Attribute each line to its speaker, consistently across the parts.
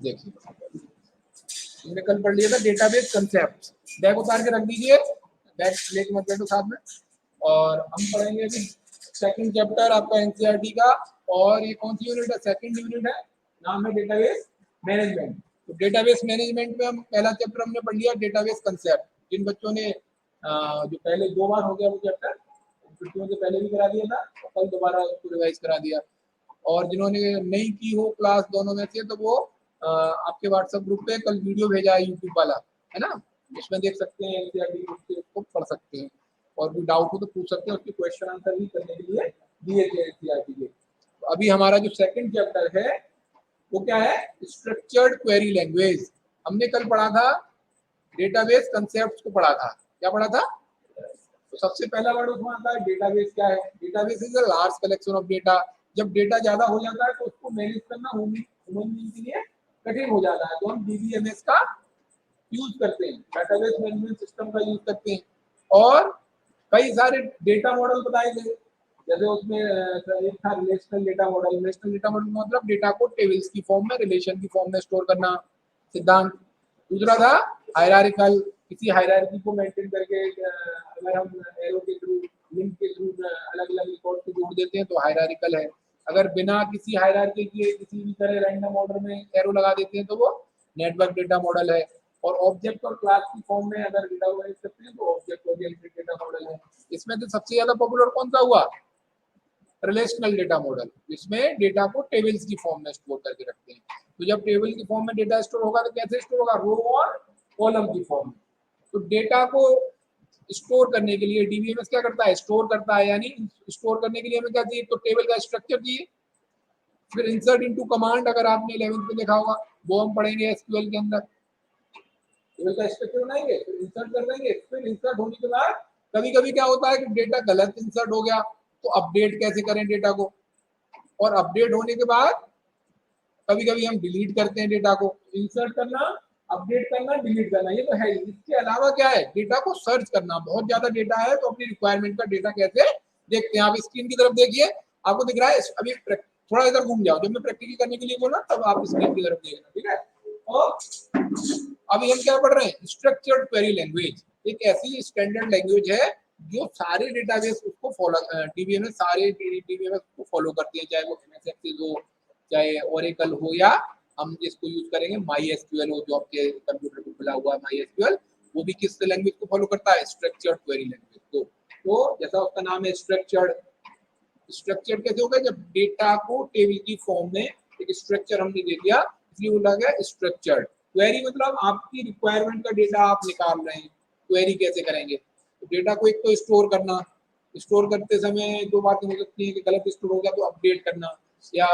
Speaker 1: देखिए हमने कल पढ़ लिया था डेटाबेस कंसेप्ट, बैग उतार के रख दीजिए, बैग लेके मत बैठो साथ में। और हम पढ़ेंगे अभी सेकंड चैप्टर आपका एनसीईआरटी का, और ये कौन सी यूनिट है? सेकंड यूनिट है, नाम है डेटाबेस मैनेजमेंट। तो डेटाबेस मैनेजमेंट में हम पहला चैप्टर हमने पढ़ लिया डेटाबेस कंसेप्ट। जिन बच्चों ने जो पहले 2 बार हो गया वो चैप्टर, छुट्टियों से पहले भी करा दिया था, और कल दोबारा उसको रिवाइज करा दिया। और जिन्होंने नहीं की हो क्लास दोनों में से, तो वो आपके व्हाट्सएप ग्रुप पे कल वीडियो भेजा है यूट्यूब वाला, है ना, उसमें देख सकते हैं, एनसीईआरटी उसको पढ़ सकते हैं, और कोई डाउट हो तो पूछ सकते हैं, उसके क्वेश्चन आंसर भी करने के लिए दिए थे एनसीईआरटी के। तो अभी हमारा जो सेकंड चैप्टर है वो क्या है? Structured query language. हमने कल पढ़ा था डेटाबेस कंसेप्ट को पढ़ा था। क्या पढ़ा था? तो सबसे पहला वर्ड उसमें आता है डेटाबेस। क्या है? Database is a large collection of data. जब डेटा ज्यादा हो जाता है तो उसको मैनेज करना ह्यूमन बीइंग के लिए कठिन हो जाता है, तो हम डीबीएमएस का यूज करते हैं, डेटाबेस मैनेजमेंट सिस्टम का यूज करते हैं। और कई सारे डेटा मॉडल बताए गए, जैसे उसमें एक था relational data model. Relational data model मतलब डेटा को टेबल्स की फॉर्म में, रिलेशन की फॉर्म में स्टोर करना सिद्धांत। दूसरा था हायरार्किकल, किसी हायरार्की को मेंटेन करके अगर हम एरो के थ्रू, लिंक के थ्रू अलग अलग रिकॉर्ड को जोड़ देते हैं तो हायरार्किकल है। अगर बिना किसी हायरार्की के किसी भी तरह रैंडम ऑर्डर में एरो लगा देते हैं तो वो नेटवर्क डेटा मॉडल है। और ऑब्जेक्ट और क्लास की फॉर्म में अगर डेटा मैनेज करते हैं तो ऑब्जेक्ट ओरिएंटेड डेटा मॉडल है। इसमें तो सबसे ज्यादा पॉपुलर कौन सा हुआ? रिलेशनल डेटा मॉडल, जिसमें डेटा को टेबल्स की फॉर्म में स्टोर करके रखते हैं। तो जब टेबल की फॉर्म में डेटा स्टोर होगा तो कैसे स्टोर होगा? रो और कॉलम की फॉर्म में। तो डेटा को स्टोर करने के लिए डीबीएमएस क्या करता है? स्टोर करता है। यानी स्टोर करने के लिए हमें क्या चाहिए? तो टेबल का स्ट्रक्चर चाहिए। फिर इंसर्ट इनटू कमांड, अगर आपने 11th में देखा होगा, वो हम पढ़ेंगे एसक्यूएल के अंदर। टेबल का स्ट्रक्चर बनाएंगे, फिर इंसर्ट कर देंगे। फिर इंसर्ट होने के बाद कभी कभी क्या होता है कि डेटा गलत इंसर्ट हो गया, तो अपडेट कैसे करें डेटा को? और अपडेट होने के बाद कभी कभी हम डिलीट करते हैं डेटा को। इंसर्ट करना, अपडेट करना, डिलीट करना, ये तो है। इसके अलावा क्या है? डेटा को सर्च करना। बहुत ज्यादा डेटा है तो अपनी रिक्वायरमेंट का डेटा कैसे देखते हैं? आप स्क्रीन की तरफ देखिए, आपको दिख रहा है। अभी थोड़ा इधर घूम जाओ, जब मैं प्रैक्टिकल करने के लिए बोला तब आप स्क्रीन की तरफ देखना, ठीक है? और अभी हम क्या पढ़ रहे हैं? Structured query language. एक ऐसी स्टैंडर्ड लैंग्वेज है जो सारे डेटाबेस उसको फॉलो, डीबीएमएस सारे डीबीएमएस को फॉलो करती है, चाहे वो एमएस एक्सेल हो, चाहे ओरेकल हो, या हम जिसको यूज करेंगे माई एसक्यूएल हो, जो आपके कंप्यूटर पे खुला हुआ है माई एसक्यूएल, वो भी किस लैंग्वेज को फॉलो करता है? स्ट्रक्चर्ड क्वेरी लैंग्वेज को। तो जैसा उसका नाम है स्ट्रक्चर्ड। स्ट्रक्चर्ड कैसे होगा? जब डेटा को टेबल की फॉर्म में एक स्ट्रक्चर हमने दे दिया, इसलिए बोला गया स्ट्रक्चर्ड। क्वेरी मतलब आपकी रिक्वायरमेंट का डेटा आप निकाल रहे हैं, क्वेरी कैसे करेंगे? तो डेटा को एक तो स्टोर करना, स्टोर करते समय दो बातें हो सकती हैं कि गलत स्टोर हो गया तो अपडेट करना या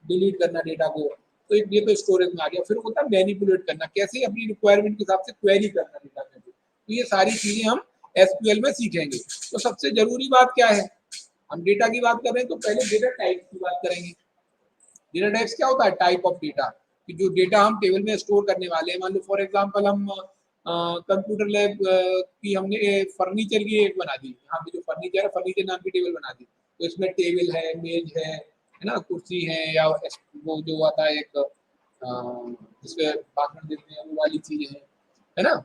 Speaker 1: डिलीट करना डेटा को। तो ये तो स्टोरेज में आ गया। फिर होता है मैनिपुलेट करना, कैसे अपनी रिक्वायरमेंट के हिसाब से क्वेरी करना डेटा में। तो ये सारी चीजें हम एसक्यूएल में सीखेंगे। तो सबसे जरूरी बात क्या है? हम डेटा की बात कर रहे हैं तो पहले डेटा टाइप की बात करेंगे। डेटा टाइप्स क्या होता है? टाइप ऑफ डेटा, कि जो डेटा हम टेबल में स्टोर करने वाले हैं। मान लो फॉर एग्जांपल हम कंप्यूटर लैब की हमने फर्नीचर की एक बना दी, यहाँ पे जो फर्नीचर है फर्नीचर नाम की टेबल बना दी। तो इसमें टेबल है, मेज है ना, कुर्सी है, या वो जो आता है एक जिसपे भाषण देते हैं वो वाली चीजें है ना।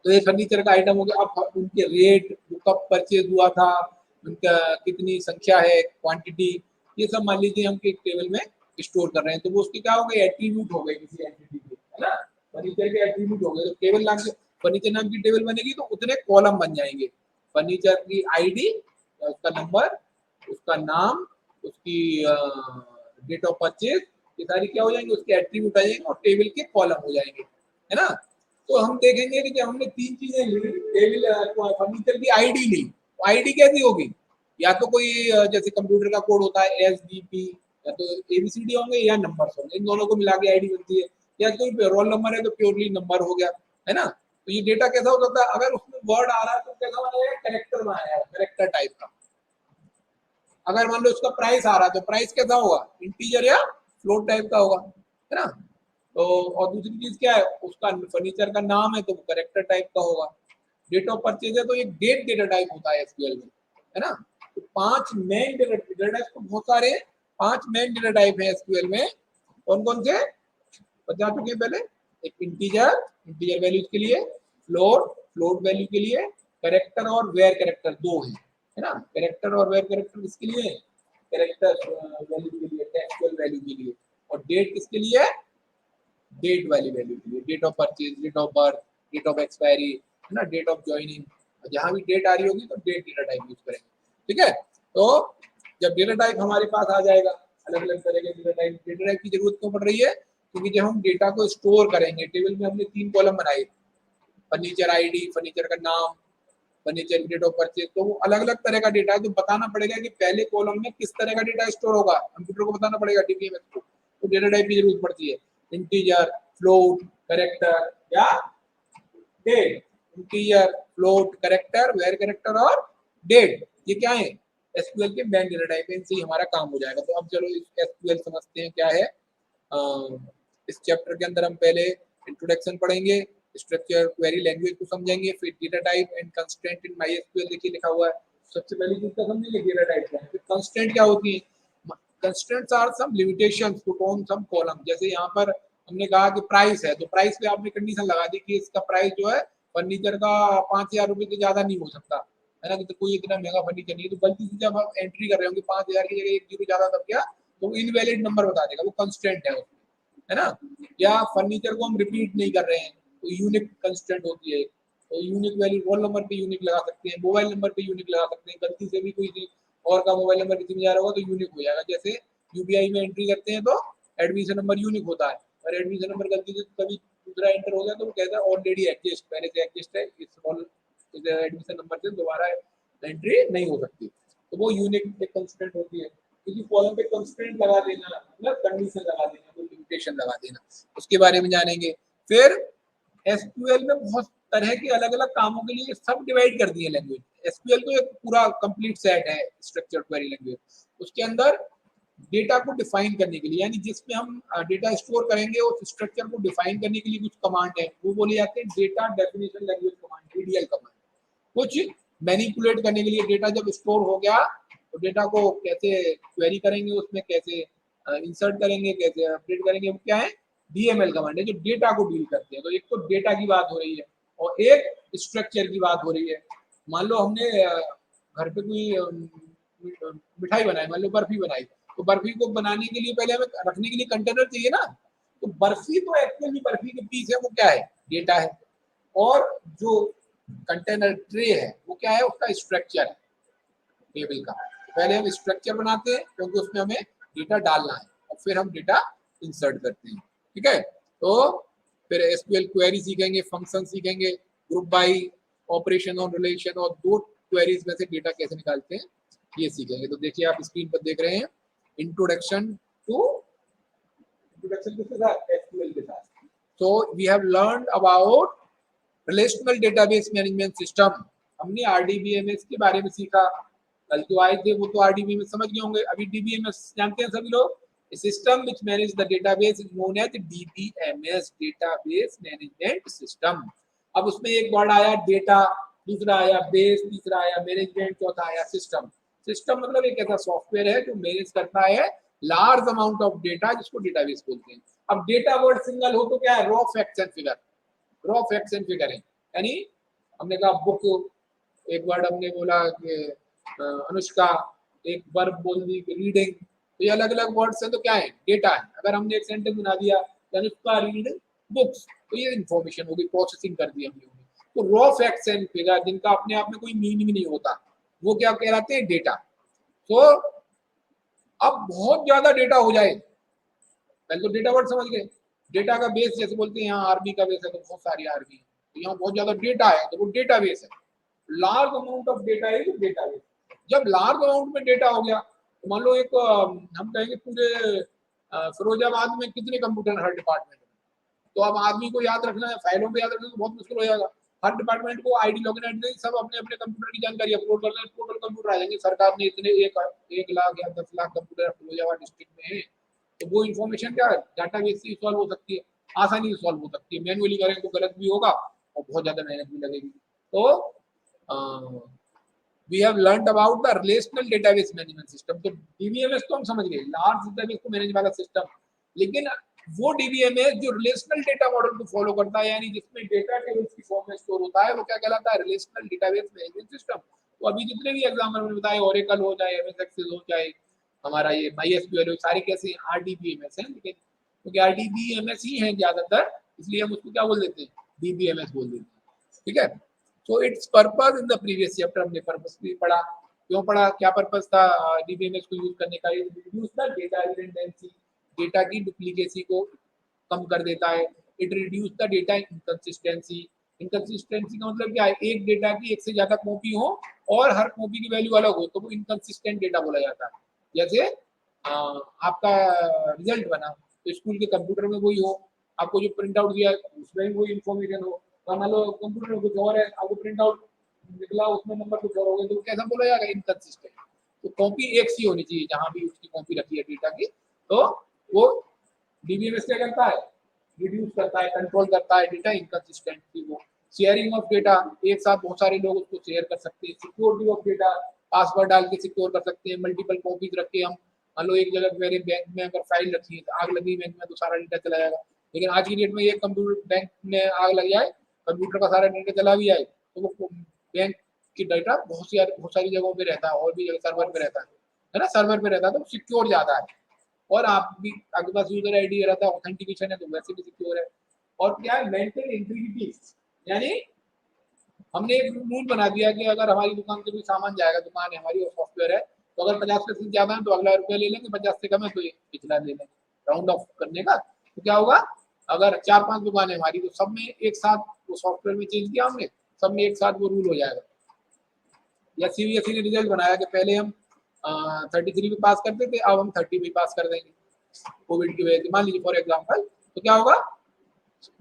Speaker 1: तो ये फर्नीचर का आइटम हो गया। अब उनके रेट, वो कब परचेज हुआ था, उनका कितनी संख्या है, क्वांटिटी, ये सब मान लीजिए हम एक टेबल में स्टोर कर रहे हैं। तो वो उसके क्या हो गए? एट्रीब्यूट हो गए किसी एंटिटी के, है ना। फर्नीचर के एट्रीब्यूट हो गए। तो टेबल नाम के फर्नीचर नाम की टेबल बनेगी तो उतने कॉलम बन जाएंगे। फर्नीचर की आईडी, उसका नंबर, उसका नाम, उसकी डेट ऑफ परचेज, ये सारी क्या हो जाएंगे? उसके एट्रीब्यूट आ जाएंगे और टेबल के कॉलम हो जाएंगे, है ना। तो हम देखेंगे कि जब हमने 3 चीजें ली, टेबल फर्नीचर की आईडी ली, तो आईडी कैसी होगी? या तो कोई जैसे कंप्यूटर का कोड होता है एसडीपी, या तो एबीसीडी होंगे या नंबर होंगे, इन दोनों को मिला के आईडी बनती है। या कोई रोल नंबर है तो प्योरली नंबर हो गया, है ना। तो ये डेटा कैसा हो सकता है? अगर उसमें वर्ड आ रहा है तो कैसा बनाया? कैरेक्टर बनाया, कैरेक्टर टाइप का। अगर मान लो उसका प्राइस आ रहा है तो प्राइस कैसा होगा? इंटीजर या फ्लोट टाइप का होगा, है ना। तो और दूसरी चीज क्या है? उसका फर्नीचर का नाम है तो वो कैरेक्टर टाइप का होगा। डेट ऑफ परचेज है तो एक डेट डेटा टाइप होता है एसक्यूएल में, है ना। तो 5 मेन डेटा टाइप तो बहुत सारे 5 मेन डेटा टाइप है एसक्यूएल में। कौन कौन से? बता चुके हैं पहले, एक इंटीजर वैल्यूज के लिए, फ्लोट वैल्यू के लिए, कैरेक्टर और वेयर कैरेक्टर दो है ना। कैरेक्टर और वेयर कैरेक्टर किसके लिए, कैरेक्टर वैल्यू के लिए, टेक्सुअल वैल्यू के लिए, और डेट किसके लिए, डेट वाली वैल्यू के लिए, date of purchase, date of birth, date of expiry, है ना, डेट ऑफ ज्वाइनिंग। जहां भी डेट आ रही होगी तो डेट डेटा टाइप यूज करेंगे, ठीक है। तो जब डेटा टाइप हमारे पास आ जाएगा, अलग अलग तरह के डेटा टाइप की जरूरत क्यों पड़ रही है, क्योंकि जब हम डेटा को स्टोर करेंगे, टेबल में हमने 3 कॉलम बनाए, फर्नीचर आईडी, फर्नीचर का नाम, फर्नीचर की डेट ऑफ परचेज, तो वो अलग अलग तरह का डेटा है, तो बताना पड़ेगा कि पहले कॉलम में किस तरह का डेटा स्टोर होगा, कंप्यूटर को बताना पड़ेगा डीबीएमएस को, तो डेटा टाइप की जरूरत पड़ती है, इंटीजर, फ्लोट, कैरेक्टर या date. Integer, float, character, var character और डेट, ये क्या है, एसक्यूएल के मेन डेटा टाइप, इनसे ही हमारा काम हो जाएगा। तो अब चलो एसक्यूएल समझते हैं क्या है। इस चैप्टर के अंदर हम पहले इंट्रोडक्शन पढ़ेंगे, स्ट्रक्चर, क्वेरी लैंग्वेज को समझेंगे, फिर डेटा टाइप एंड कंस्ट्रेंट इन मायस्क्यूएल देखिए लिखा हुआ है, सबसे पहले चीज तो समझेंगे डेटा टाइप क्या है, फिर कंस्ट्रेंट क्या होती है। Constraints are some limitations put on some column, जैसे यहाँ पर हमने कहा कि प्राइस है, तो प्राइस पे आपने कंडीशन लगा दी कि इसका प्राइस जो है फर्नीचर का 5,000 रुपए से ज्यादा नहीं हो सकता, है ना, कि तो कोई इतना महंगा फर्नीचर नहीं है, तो गलती से जब आप एंट्री कर रहे होंगे 5,000 की जगह 1 जीरो ज्यादा दब गया तो इनवैलिड नंबर बता देगा, वो कंस्टेंट है उसमें, है ना। या फर्नीचर को हम रिपीट नहीं कर रहे हैं तो यूनिक कंस्टेंट होती है, तो यूनिक वैल्यू, रोल नंबर पे यूनिक लगा सकते हैं, मोबाइल नंबर पे यूनिक लगा सकते हैं, गलती से भी कोई और का मोबाइल नंबर किसी में जा रहा होगा तो यूनिक हो जाएगा, जैसे यूपीआई में एंट्री करते हैं तो एडमिशन नंबर यूनिक होता है, और एडमिशन नंबर गलती से कभी दूसरा एंटर हो गया तो वो कहता है ऑलरेडी एडजस्ट, पहले से एडजस्ट है, इस एडमिशन नंबर से दोबारा एंट्री नहीं हो सकती, तो वो यूनिक एक कंस्टेंट होती है। किसी कॉलम पे कंस्टेंट लगा देना, मतलब कंडीशन लगा देना, कोई लिमिटेशन लगा देना, उसके बारे में जानेंगे। फिर एसक्यूएल में बहुत तरह के अलग अलग कामों के लिए सब डिवाइड कर दिए लैंग्वेज, एसक्यूएल तो एक पूरा कंप्लीट सेट है स्ट्रक्चर्ड क्वेरी लैंग्वेज, उसके अंदर डेटा को डिफाइन करने के लिए, यानी जिसमें हम डेटा स्टोर करेंगे उस स्ट्रक्चर को डिफाइन करने के लिए कुछ कमांड है, वो बोले जाते हैं data definition language command, DDL command. कुछ मैनिपुलेट करने के लिए, डेटा जब स्टोर हो गया तो डेटा को कैसे क्वेरी करेंगे, उसमें कैसे इंसर्ट करेंगे, कैसे अपडेट करेंगे, वो क्या है, डीएमएल कमांड है जो डेटा को डील करते हैं। तो एक तो डेटा की बात हो रही है और एक स्ट्रक्चर की बात हो रही है। मान लो हमने घर पे कोई मिठाई बनाई, मान लो बर्फी बनाई, तो बर्फी को बनाने के लिए पहले हमें रखने के लिए कंटेनर चाहिए ना, तो बर्फी तो एक्चुअली बर्फी के पीस है, वो क्या है, डेटा है, और जो कंटेनर ट्रे है वो क्या है, उसका स्ट्रक्चर है टेबल का। पहले हम स्ट्रक्चर बनाते हैं क्योंकि उसमें हमें डेटा डालना है, और फिर हम डेटा इंसर्ट करते हैं, ठीक है। तो फिर एसक्यूएल क्वेरी सीखेंगे, फंक्शन सीखेंगे, group by, operation on relation, और दो क्वेरीज में से डेटा कैसे निकालते हैं ये सीखेंगे। तो देखिए आप स्क्रीन पर देख रहे हैं इंट्रोडक्शन टू, इंट्रोडक्शन किसके साथ, एसक्यूएल के साथ। So we have learned about relational database management system, हमने आरडीबीएमएस के बारे में सीखा, कल जो आए थे वो तो आरडीबीएमएस समझ गए होंगे, अभी डीबीएमएस जानते हैं सभी लोग, system which manage the database is known as DBMS, database management system. अब उसमें एक वर्ड आया डेटा, दूसरा आया बेस, तीसरा आया मैनेजमेंट, चौथा आया सिस्टम। सिस्टम मतलब एक ऐसा सॉफ्टवेयर है जो मैनेज करता है लार्ज अमाउंट ऑफ डेटा, जिसको डेटाबेस बोलते हैं। अब डेटा वर्ड सिंगल हो तो क्या है, raw facts and figure, raw facts and figure है, यानी हमने कहा बुक, एक वर्ड हमने बोला कि अनुष्का, एक वर्ब बोल दी रीडिंग, तो ये अलग अलग वर्ड्स हैं, तो क्या है, डेटा है। अगर हमने एक सेंटेंस बना दिया अनुष्का रीड बुक्स, तो ये इन्फॉर्मेशन होगी, प्रोसेसिंग कर दी हम लोगों ने। तो रॉ फैक्ट्स एंड फिगर जिनका अपने आप में कोई मीनिंग नहीं होता, वो क्या कहलाते हैं, डेटा। तो अब बहुत ज्यादा डेटा हो जाए, पहले तो डेटा वर्ड समझ गए, डेटा का बेस जैसे बोलते हैं, यहाँ आर्मी का बेस है तो बहुत सारी आर्मी है, तो यहाँ बहुत ज्यादा डेटा है तो वो डेटा बेस है, लार्ज अमाउंट ऑफ डेटा है तो डेटा बेस। जब लार्ज अमाउंट में डेटा हो गया तो मान लो एक हम कहेंगे पूरे फिरोजाबाद में कितने कंप्यूटर हर डिपार्टमेंट में, तो अब आदमी को याद रखना है, फाइलों को याद रखना तो बहुत मुश्किल हो जाएगा। हर डिपार्टमेंट को आईडी लॉगिन आईडी सब अपने अपने कंप्यूटर की जानकारी अपलोड करना है, टोटल कंप्यूटर आ जाएंगे, सरकार ने इतने 1 लाख या 10 लाख कंप्यूटर फिरोजाबाद डिस्ट्रिक्ट में है, तो वो इन्फॉर्मेशन क्या है, डाटाबेस से सॉल्व हो सकती है, आसानी से सॉल्व हो सकती है। मैनुअली करेंगे तो गलत भी होगा और बहुत ज्यादा मेहनत भी लगेगी। तो we have learned about the relational database management system. तो डीबीएमएस तो हम समझ गए, लार्ज डेटाबेस को मैनेज वाला सिस्टम, लेकिन वो डीबीएमएस जो रिलेशनल डेटा मॉडल को फॉलो करता है, यानी जिसमें डेटा टेबल्स की फॉर्म में स्टोर होता है, वो क्या कहलाता है? Relational database management system. तो अभी जितने भी एग्जाम मैंने बताए, ओरेकल हो चाहे एमएस एक्सेल हो चाहे हमारा ये MySQL हो, सारे कैसे RDBMS हैं, लेकिन क्योंकि RDBMS ही है ज्यादातर, इसलिए हम उसको क्या बोल देते हैं? DBMS बोल देते हैं। ठीक है। तो it's purpose in the previous chapter हमने पर्पस भी पढ़ा। क्यों पढ़ा? क्या पर्पस था डीबीएमएस को यूज करने का? Reduce the data redundancy, data की डुप्लीकेसी को कम कर देता है। It reduce the data inconsistency, inconsistency का मतलब क्या है? एक डेटा की एक से ज्यादा कॉपी हो और हर कॉपी की वैल्यू अलग हो तो वो इनकंसिस्टेंट डेटा बोला जाता है। जैसे आपका रिजल्ट बना तो स्कूल के कंप्यूटर में वही हो, आपको जो प्रिंट आउट दिया उसमें भी वही इन्फॉर्मेशन हो, मान लो कंप्यूटर में कुछ और है, आपको प्रिंट आउट निकला उसमें नंबर कुछ और हो गए, तो कैसा बोला जाएगा? इनकंसिस्टेंट। तो कॉपी एक सी होनी चाहिए जहां भी उसकी कॉपी रखी है डेटा की, तो वो डीबीएमएस क्या करता है? रिड्यूस करता है, कंट्रोल करता है डेटा इनकंसिस्टेंसी को। शेयरिंग ऑफ डेटा, एक साथ बहुत सारे लोग उसको शेयर कर सकते हैं। सिक्योरिटी ऑफ डेटा, पासवर्ड डाल के सिक्योर कर सकते हैं। मल्टीपल कॉपीज रख के हम, मान लो एक जगह मेरे बैंक में अगर फाइल रखी है, तो आग लगी बैंक में तो सारा डेटा चला जाएगा। लेकिन आज की डेट में एक कंप्यूटर बैंक में आग लग जाए, कंप्यूटर का सारा डेटा चला भी जाए, तो वो बैंक की डेटा बहुत सारी जगहों पे रहता है और भी जगह सर्वर पे रहता है ना, सर्वर पे रहता है, तो सिक्योर ज्यादा है। और आप भी, आपके पास यूजर आईडी रहता है, ऑथेंटिकेशन है, तो वैसे भी सिक्योर है। और क्या है? मेंटेन इंटीग्रिटी, यानी हमने एक रूल बना दिया कि अगर हमारी दुकान से कोई सामान जाएगा, दुकान है हमारी और सॉफ्टवेयर है, तो अगर 50% ज्यादा है तो अगला रुपया ले लेंगे, 50 से कम है तो ये पिछला ले लेंगे, राउंड ऑफ करने का। तो क्या होगा? अगर 4-5 दुकान है हमारी, तो सब में एक साथ वो सॉफ्टवेयर में चेंज किया हमने, सब में एक साथ वो रूल हो जाएगा। या सीबीएसई ने रिजल्ट बनाया कि पहले हम 33 में पास करते थे, अब हम 30 में पास कर देंगे कोविड की वजह से, मान लीजिए फॉर एग्जाम्पल। तो क्या होगा?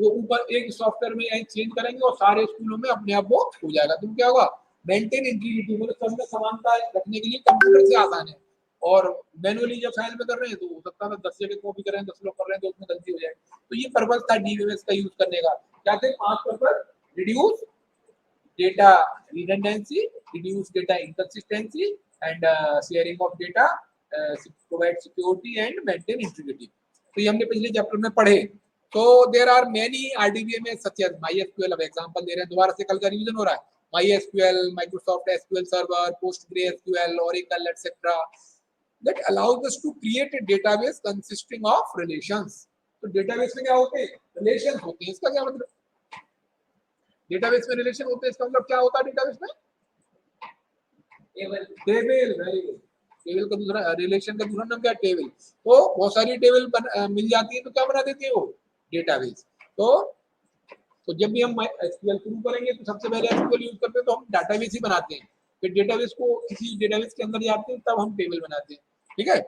Speaker 1: वो ऊपर एक सॉफ्टवेयर में चेंज करेंगे और सारे स्कूलों में अपने आप वो हो जाएगा। तो क्या होगा? मेंटेन इंटीग्रिटी, मतलब सब में समानता रखने के लिए कंप्यूटर से आसान है। और मैनुअली जब फाइल में कर रहे हैं तो हो सकता है 10 जगह कॉपी कर रहे हैं, 10 लोग कर रहे हैं, तो उसमें गलती हो जाए। तो ये पर्पज था डीबीएमएस का यूज करने का। क्या थे 5 purpose? Reduce data redundancy, reduce data inconsistency, and sharing of data, provide security and maintain integrity. तो ये हमने पिछले चैप्टर में पढ़े। तो there are many RDBMS such as MySQL, अब एग्जांपल दे रहे हैं, दोबारा से कल का रिवीजन हो रहा है। MySQL, Microsoft SQL Server, PostgreSQL, Oracle, etc. that allows us to create a database consisting of relations. तो डेटाबेस में क्या होते हैं? रिलेशन होते हैं। इसका क्या मतलब? डेटाबेस में रिलेशन होते हैं, इसका मतलब क्या होता है? डेटाबेस में table, table, very good. Table का दूसरा, रिलेशन का दूसरा नाम क्या है? टेबल। तो बहुत सारी टेबल मिल जाती है तो क्या बना देते हैं वो? डेटाबेस। तो जब भी हम एसक्यूएल शुरू करेंगे तो सबसे पहले एसक्यूएल यूज करते हैं तो हम डेटाबेस ही बनाते हैं, फिर डेटाबेस को किसी डेटाबेस के अंदर जाते हैं तब हम टेबल बनाते हैं। ठीक है।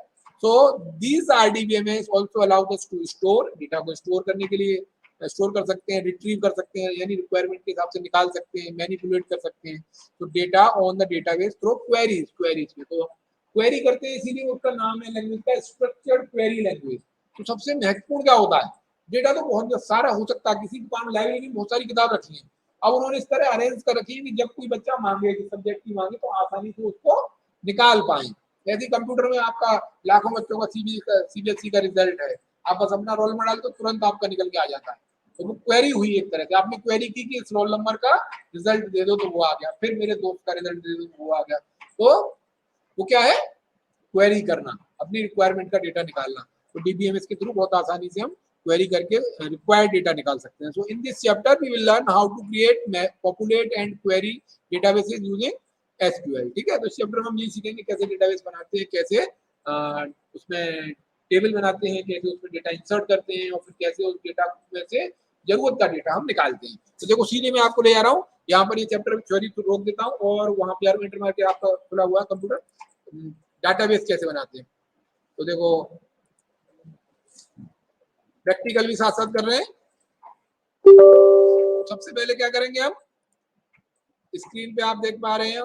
Speaker 1: So these RDBMS also allow us to store, data को स्टोर करने के लिए स्टोर कर सकते हैं, रिट्रीव कर सकते हैं, यानी रिक्वायरमेंट के हिसाब से निकाल सकते हैं, मैनिपुलेट कर सकते हैं। तो data on the database through queries, queries में तो क्वेरी करते हैं, इसीलिए उसका नाम है लैंग्वेज का स्ट्रक्चर्ड क्वेरी लैंग्वेज। तो सबसे महत्वपूर्ण क्या होता है? डेटा तो बहुत सारा हो सकता है, किसी दुकान लाइब्रेरी में बहुत सारी किताब रखी है, अब उन्होंने इस तरह अरेंज कर रखी है कि जब कोई बच्चा मांगे, सब्जेक्ट की मांगे, तो आसानी से उसको निकाल पाए। यदि कंप्यूटर में आपका लाखों बच्चों का सीबीएसई का रिजल्ट है, आप बस अपना रोल नंबर डाल तो तुरंत आपका निकल के आ जाता है। तो वो क्वेरी हुई एक तरह से, आपने क्वेरी की कि इस रोल नंबर का रिजल्ट दे दो, तो वो आ गया, फिर मेरे दोस्त का रिजल्ट दे दो, तो वो आ गया। तो वो क्या है? क्वेरी करना, अपनी रिक्वायरमेंट का डेटा निकालना। तो डीबीएमएस के थ्रू बहुत आसानी से हम क्वेरी करके रिक्वायर्ड डेटा निकाल सकते हैं। So in this chapter we will learn how to create, populate and query databases using SQL. ठीक है। तो इस चैप्टर में हम ये सीखेंगे कैसे डेटाबेस बनाते हैं, कैसे उसमें टेबल बनाते हैं, कैसे उसमें डेटा इंसर्ट करते हैं, और फिर कैसे उस डेटा में से जरूरत का डेटा हम निकालते हैं। तो देखो सीधे मैं आपको ले जा रहा हूँ, यहाँ पर ये चैप्टर थ्योरी रोक देता हूँ और वहाँ पे इंटर मार के आपका खुला हुआ कंप्यूटर डाटाबेस कैसे बनाते हैं। तो देखो प्रैक्टिकल भी साथ साथ कर रहे हैं। सबसे पहले क्या करेंगे हम? स्क्रीन पे आप देख पा रहे हैं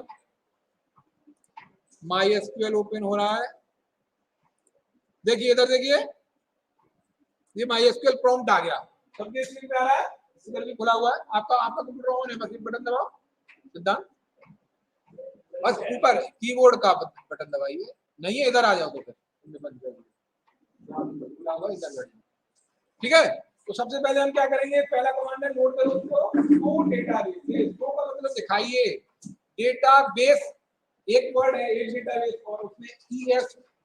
Speaker 1: MySQL ओपन हो रहा है। देखिए इधर देखिए, ये MySQL प्रॉम्प्ट आ गया, सबके स्क्रीन पे आ रहा है, इधर भी खुला हुआ है। आपका कंप्यूटर ऑन है, बस बटन दबाओ सिद्धांत, बस ऊपर कीबोर्ड का बटन दबाइए। नहीं है इधर आ जाओ, तो फिर बंद कर खुला हुआ इधर बैठो। ठीक है। तो सबसे पहले हम क्या करेंगे, पहला कमांड है, नोट करो उसको, डेटाबेस। तो का मतलब दिखाइए डेटाबेस, एक वर्ड है, एक डेटाबेस, और उसमें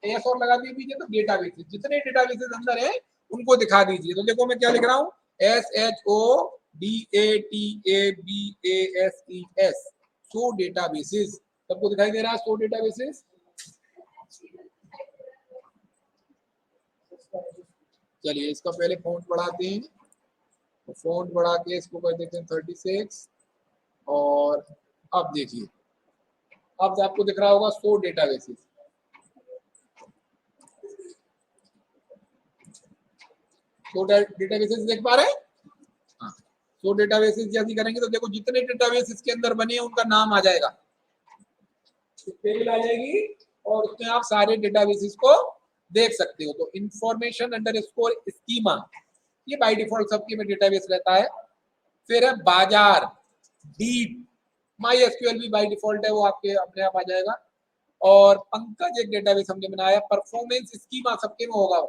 Speaker 1: एस और लगा दिए दीजिए, तो डेटाबेस, जितने डेटाबेसेस अंदर है उनको दिखा दीजिए। तो देखो मैं क्या लिख रहा हूँ, SHODATABASES, सो डेटाबेसेस, सबको दिखाई दे रहा है, सो डेटाबेसेस। चलिए इसका पहले फॉन्ट बढ़ाते हैं, तो फॉन्ट बढ़ा के इसको कर देते हैं 36, और अब देखिए, अब आपको दिख रहा होगा सो डेटाबेसेस, सो डेटाबेसेस देख पा रहे हैं। हाँ, सो डेटाबेसेस जैसे करेंगे तो देखो जितने डेटाबेस इसके अंदर बने हैं उनका नाम आ जाएगा, टेबल आ जाएगी, और उसमें आप सारे डेटाबेसेस को देख सकते हो। तो इंफॉर्मेशन अंडरस्कोर स्कीमा, ये बाय डिफॉल्ट सबके में डेटाबेस रहता है। फिर है बाजार, डीप, माई एसक्यूएल भी बाय डिफॉल्ट है, वो आपके अपने आप आ जाएगा। और पंकज एक डेटाबेस हमने बनाया, परफॉर्मेंस स्कीमा सबके में होगा।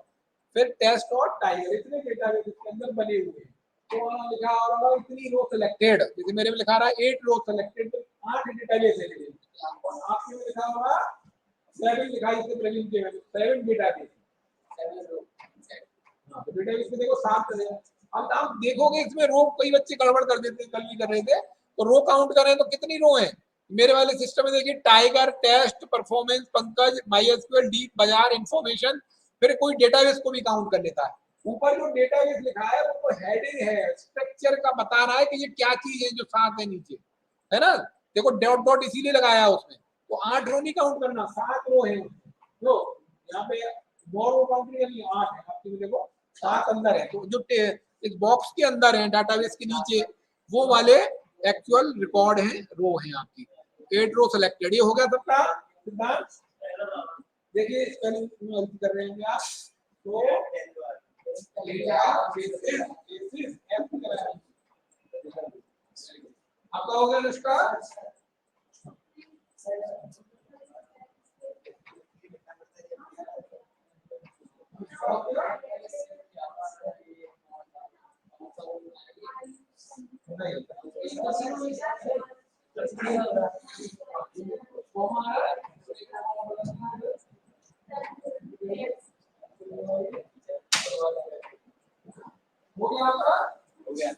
Speaker 1: फिर टेस्ट और टाइगर, इतने डेटाबेस इसके अंदर बने हुए हैं। तो वहां लिखा होगा इतनी रो सिलेक्टेड, जैसे मेरे में लिखा रहा है 8 रो सिलेक्टेड, 8 डेटाबेस है मेरे, और आपके में लिखा होगा 7 लिखा है, इससे प्रवीण के में 7 डेटाबेस, 7 रो। हां, तो डेटाबेस में देखो 7 है। अब आप देखोगे इसमें रो, कई बच्चे गड़बड़ कर देते हैं, कल भी कर रहे थे, तो रो काउंट करें तो कितनी रो है मेरे वाले सिस्टम में, देखिए tiger, test, performance, Pankaj, MySQL, deep, बाजार, इंफॉर्मेशन, फिर कोई डेटाबेस को भी काउंट कर लेता है। ऊपर जो डेटाबेस लिखा है वो हेडिंग है, स्ट्रक्चर का बता रहा है कि ये क्या चीज है जो साथ है नीचे, है ना। देखो डॉट डॉट इसीलिए लगाया है उसमें, तो 8 रो नहीं काउंट करना, 7 रो है उसमें। तो यहाँ पे 9 रो काउंट नहीं करनी, 8 है आपकी, देखो 7 अंदर है। तो जो इस बॉक्स के अंदर है डाटाबेस के नीचे, वो वाले एक्चुअल रिकॉर्ड है, रो है आपकी, 8 रो सिलेक्टेड। ये हो गया सबका सिद्धांत। देखिए स्पेलिंग कर रहे हैं आप, तो आपका हो गया इसका। हो गया आपका, हो गया।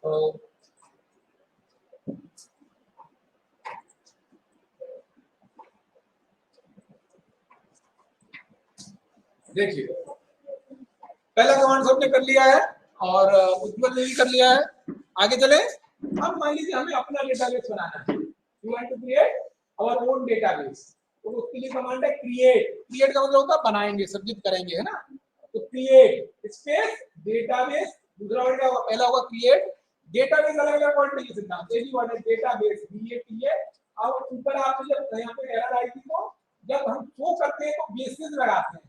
Speaker 1: तो देखिए पहला कमांड सबने कर लिया है, और उज्जवल ने भी कर लिया है। आगे चले, अब मान लीजिए हमें अपना डेटाबेस बनाना है, you want to create our own database, तो उसके लिए कमांड है क्रिएट। क्रिएट का मतलब होता है बनाएंगे, सर्जित करेंगे, है ना। तो क्रिएट स्पेस डेटाबेस, दूसरा वर्ड क्या होगा, पहला होगा क्रिएट। डेटाबेस अलग अलग वर्ड नहीं सिद्धांत, एक ही वर्ड है डेटाबेस, DATA। अब ऊपर आपने जब यहाँ पे एरर आई थी, तो जब हम शो करते हैं तो बेसिस लगाते हैं,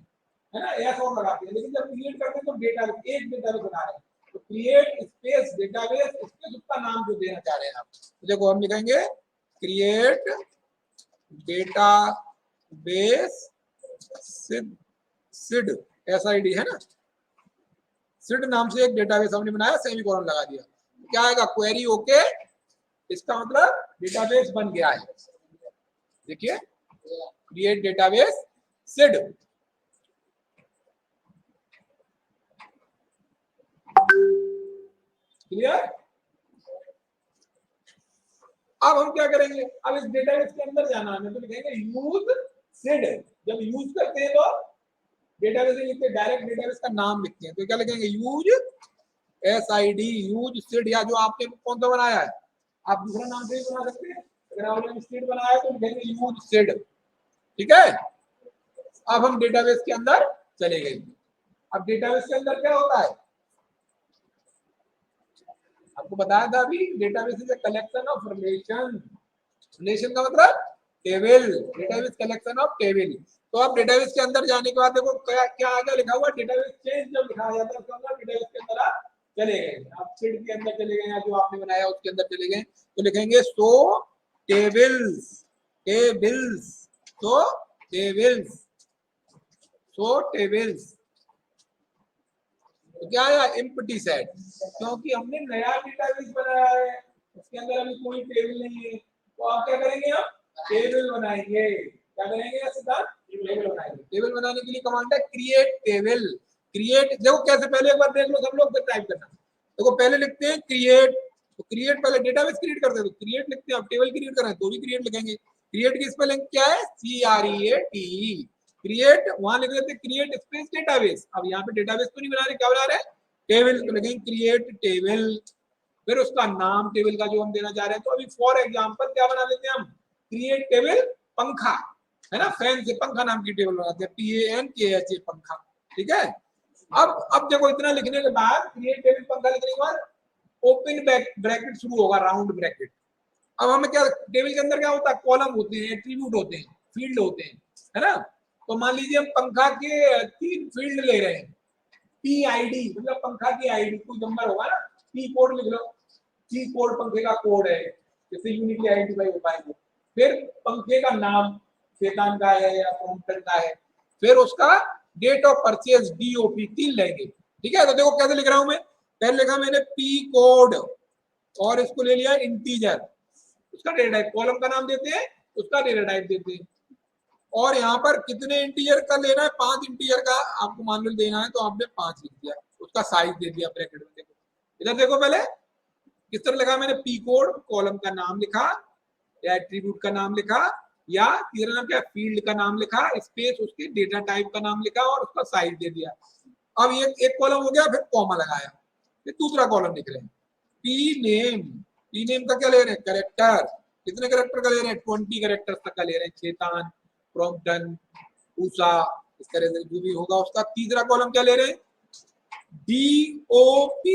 Speaker 1: है ना, एस और लगाते हैं, लेकिन जब क्रिएट करते हैं तो डेटाबेस, एक डेटाबेस बना रहे हैं, तो क्रिएट स्पेस डेटाबेस, स्पेस उसका नाम जो देना चाह रहे हैं आप। तो देखो हम लिखेंगे क्रिएट डेटाबेस सिड, SID है ना, सिड नाम से एक डेटाबेस हमने बनाया, सेमीकोलन लगा दिया, क्या आएगा, क्वेरी ओके, इसका मतलब डेटाबेस बन गया है। देखिए क्रिएट डेटाबेस सिड, क्लियर। अब हम क्या करेंगे, अब इस डेटाबेस के अंदर जाना है, तो लिखेंगे यूज सिड। जब यूज करते हैं तो डेटाबेस में लिखते हैं, डायरेक्ट डेटाबेस का नाम लिखते हैं, तो क्या लिखेंगे, यूज SID, यूज सिड, या जो आपने कौन सा बनाया है, आप दूसरा नाम से भी बना सकते हैं, अगर आपने सिड बनाया है तो लिखेंगे यूज सिड, ठीक है। अब हम डेटाबेस के अंदर चले गए। अब डेटाबेस के अंदर क्या होता है, आपको बताया था अभी, database is a collection of relation. Relation का मतलब table, database collection of table. तो आप डेटाबेस के अंदर जाने के बाद देखो क्या क्या आगे लिखा हुआ, डेटाबेस चेंज जब लिखा जाता है उसका मतलब डेटाबेस के अंदर आप चले गए, आप सीड के अंदर चले गए, या जो आपने बनाया उसके अंदर चले गए, तो लिखेंगे सो टेबल्स, टेबल्स, सो टेबल्स, सो टेबल्स, तो क्या आया एम्प्टी सेट, क्योंकि हमने नया डेटाबेस बनाया है, उसके अंदर अभी कोई टेबल नहीं है, तो आप क्या करेंगे, हम टेबल बनाएंगे। क्या करेंगे सिद्धार्थ, टेबल बनाएंगे। टेबल बनाने के लिए कमांड है क्रिएट टेबल। क्रिएट देखो कैसे, पहले एक बार देख लो सब लोग, फिर टाइप करना। देखो पहले लिखते हैं क्रिएट, तो क्रिएट पहले डेटाबेस क्रिएट करते हैं तो क्रिएट लिखते हैं, अब टेबल क्रिएट करना है तो भी क्रिएट लिखेंगे। क्रिएट की स्पेलिंग क्या है, CREATE। क्रिएट वहां लिख देते क्रिएट स्पेस डेटाबेस। अब यहाँ पे डेटाबेस तो नहीं बना रहे, क्या बना रहे हैं, टेबल। तो लिखेंगे क्रिएट टेबल, फिर उसका नाम टेबल का जो हम देना चाह रहे हैं। तो अभी फॉर एग्जांपल क्या बना लेते हैं हम, क्रिएट टेबल पंखा, है ना, फैन से पंखा नाम की टेबल बनाते हैं, PANKHA पंखा। ठीक है, अब देखो इतना लिखने के बाद, क्रिएट टेबल पंखा लिखने के बाद ओपन ब्रैकेट शुरू होगा, राउंड ब्रैकेट। अब हमें क्या, टेबल के अंदर क्या होता है, कॉलम होते हैं, एट्रीब्यूट होते हैं, फील्ड होते हैं, है ना। तो मान लीजिए हम पंखा के 3 फील्ड ले रहे हैं, PID मतलब पंखा की आईडी, कोई नंबर होगा ना, P कोड लिख लो, P कोड पंखे का कोड है, जैसे यूनिकली आइडेंटिफाई हो पाएंगे। फिर पंखे का नाम चेतन का है या क्रॉम्पटन का है, फिर उसका डेट ऑफ परचेज DOP 3 लेंगे। ठीक है, तो देखो कैसे लिख रहा हूं मैं, पहले लिखा मैंने P कोड और इसको ले लिया इंटीजर, उसका डेटा टाइप, कॉलम का नाम देते हैं, उसका डेटा टाइप देते हैं। और यहाँ पर कितने इंटीजर का लेना है, 5 इंटीजर का आपको मान लो देना है, तो आपने 5 लिख दिया, उसका साइज दे दिया ब्रैकेट में। देखो इधर देखो, पहले किस तरह लिखा मैंने, P कोड, कॉलम का नाम लिखा या एट्रीब्यूट का नाम लिखा, या तीसरा नाम क्या, फील्ड का नाम लिखा, स्पेस उसके डेटा टाइप का नाम लिखा और उसका साइज दे दिया। अब ये एक कॉलम हो गया, फिर कॉमा लगाया, फिर दूसरा कॉलम लिख रहे हैं पी नेम का क्या ले रहे हैं, करेक्टर, कितने करेक्टर का ले रहे हैं, 20 करेक्टर तक का ले रहे हैं, चेतन, क्रॉम्पटन, उषा, इस तरह से जो भी होगा उसका। तीसरा कॉलम क्या ले रहे हैं, DOP।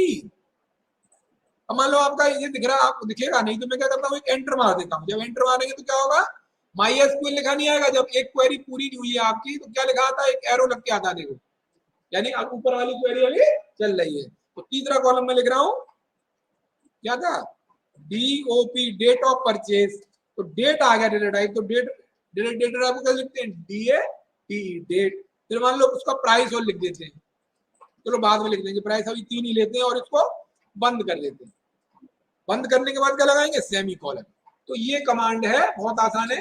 Speaker 1: अब मान लो आपका ये दिख रहा है, आपको दिखेगा नहीं, तो मैं क्या करता हूँ, एक एंटर मार देता हूँ। जब एंटर मारेंगे तो क्या होगा, MySQL लिखा नहीं आएगा, जब एक क्वेरी पूरी हुई है आपकी तो क्या लिखा आता है, एक एरो लग के आता है, देखो, यानी अब ऊपर वाली क्वेरी अभी चल रही है। तो तीसरा कॉलम में लिख रहा हूँ क्या था, DOP, डेट ऑफ परचेज, तो डेट आ गया डेटा टाइप, तो डेटा टाइप को क्या लिखते हैं, DATE, डेट। फिर मान लो उसका प्राइस और लिख देते हैं, चलो बाद में लिख देंगे, प्राइस अभी 3 ही लेते हैं, और इसको बंद कर देते हैं। बंद करने के बाद क्या लगाएंगे, सेमी कॉलन। तो ये कमांड है, बहुत आसान है।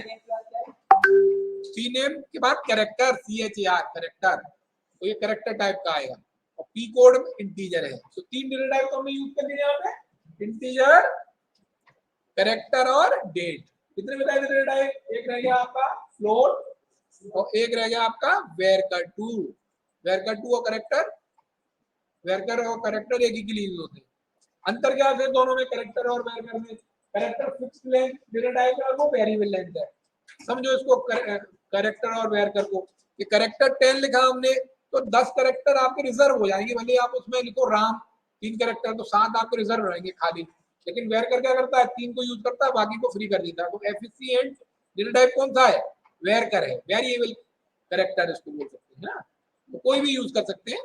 Speaker 1: CNAME के बाद कैरेक्टर, CHAR कैरेक्टर, तो ये कैरेक्टर टाइप का आएगा, और P कोड इंटीजर है। तो 3 डेटा टाइप तो हमने यूज कर दिया यहाँ पे, इंटीजर, कैरेक्टर और डेट। कितने बताए थे डेटा टाइप, एक रह गया आपका फ्लोट और एक रह गया आपका वेरकर2। वेरकर2 और कैरेक्टर, वेरकर और कैरेक्टर एक ही के लिए यूज होते हैं। अंतर क्या है दोनों में, कैरेक्टर और वेरकर में, character fixed length data type है और वो वेरिएबल लेंथ है। समझो इसको, कैरेक्टर और वेरकर को, ये कैरेक्टर 10 लिखा हमने, तो 10 कैरेक्टर आपके रिजर्व हो जाएंगे, भले आप उसमें लिखो राम 3 कैरेक्टर, तो 7 आपके रिजर्व रहेंगे खाली। लेकिन वेरकर क्या करता है, 3 को यूज करता है, बाकी को फ्री कर देता है। तो एफिशिएंट डेटा टाइप कौन सा है, वेरकर है, वेरिएबल कैरेक्टर इसको बोल सकते हैं ना, तो कोई भी यूज कर सकते हैं।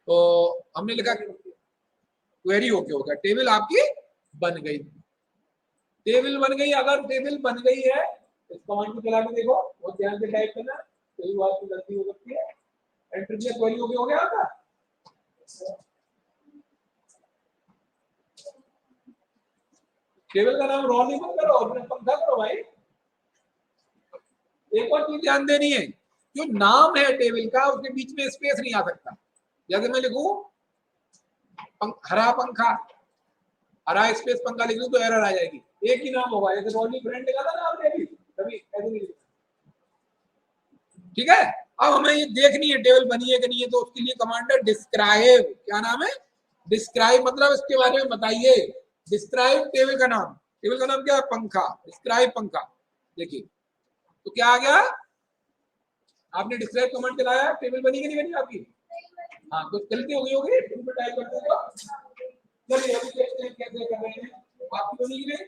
Speaker 1: तो हमने लिखा क्वेरी ओके हो गया, टेबल आपकी बन गई, टेबल बन गई। अगर टेबल बन गई है इस कमांड को चला के देखो, बहुत ध्यान से टाइप करना, कई बार तो गलती हो सकती है। एंटर किया, क्वेरी ओके हो गया आपका। टेबल का नाम रॉनी मत करो, अपने पंखा करो भाई। एक और चीज ध्यान देनी है, जो नाम है टेबल का उसके बीच में स्पेस नहीं आ सकता। जैसे मैं लिखूं हरा पंखा, हरा स्पेस पंखा लिख लूं तो एरर आ जाएगी, एक ही नाम होगा। जैसे रॉनी फ्रेंड लिखा था ना आपने अभी, तभी ऐसे नहीं लिखा। ठीक है, अब हमें ये देखनी है टेबल बनी है कि नहीं है, तो उसके लिए कमांड है डिस्क्राइब। क्या नाम है, डिस्क्राइब, मतलब इसके बारे में बताइए। डिस्क्राइब टेबल का नाम, टेबल का नाम क्या है, पंखा, डिस्क्राइब पंखा। देखिए तो क्या आ गया, आपने डिस्क्राइब कमांड चलाया, टेबल बनी कि नहीं बनी आपकी, हाँ कुछ गलती हो गई होगी, तुम पे टाइप करते हो। चलिए अभी देखते हैं कैसे कर रहे हैं, आपकी बनी कि नहीं।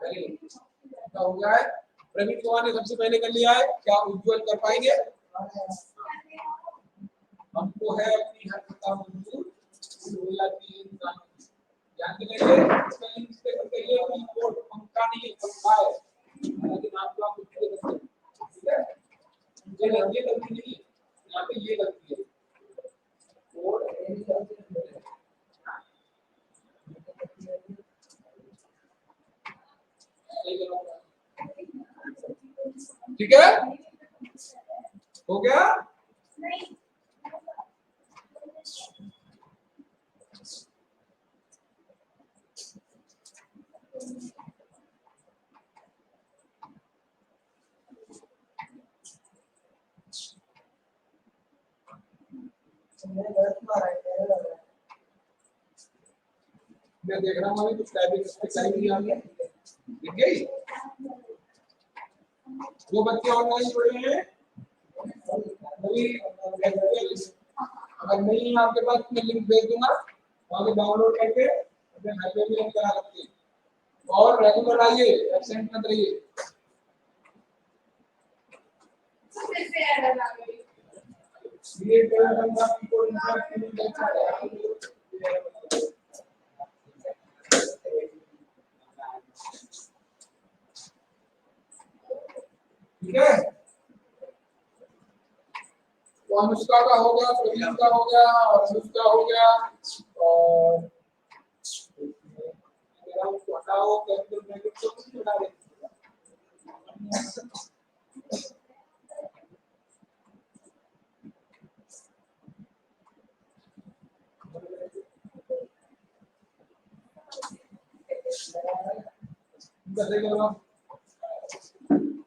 Speaker 1: वेरी गुड, हो गया है। प्रवीण कुमार ने सबसे पहले कर लिया है, क्या उज्जवल कर पाएंगे? हमको है अपनी हर पता मंजूर भूल जाती है इंसान की। ध्यान से करिए, स्पेलिंग मिस्टेक मत करिए, कोई कोड पंखा नहीं है, पंखा है, लेकिन आप कुछ भी कर सकते हैं, ठीक है? ये गलती नहीं है, यहाँ पे ये गलती है, कोड ठीक है, हो गया। मैं देख रहा हूँ कुछ टाइपिंग मिस्टेक आई हुई है, ठीक है? जो बच्चे ऑनलाइन जुड़े हैं, अगर नहीं आपके पास, मैं लिंक भेज दूंगा, वहां पे डाउनलोड करके अपने घर पे भी रन करा सकते हैं। और रेगुलर आइए, एब्सेंट मत रहिए। ठीक है, तो अनुष्का का हो गया, प्रवीण का हो गया, और अनुष्का हो गया, और हटाओ कैपिटल ब्रैकेट को कुछ हटा दें।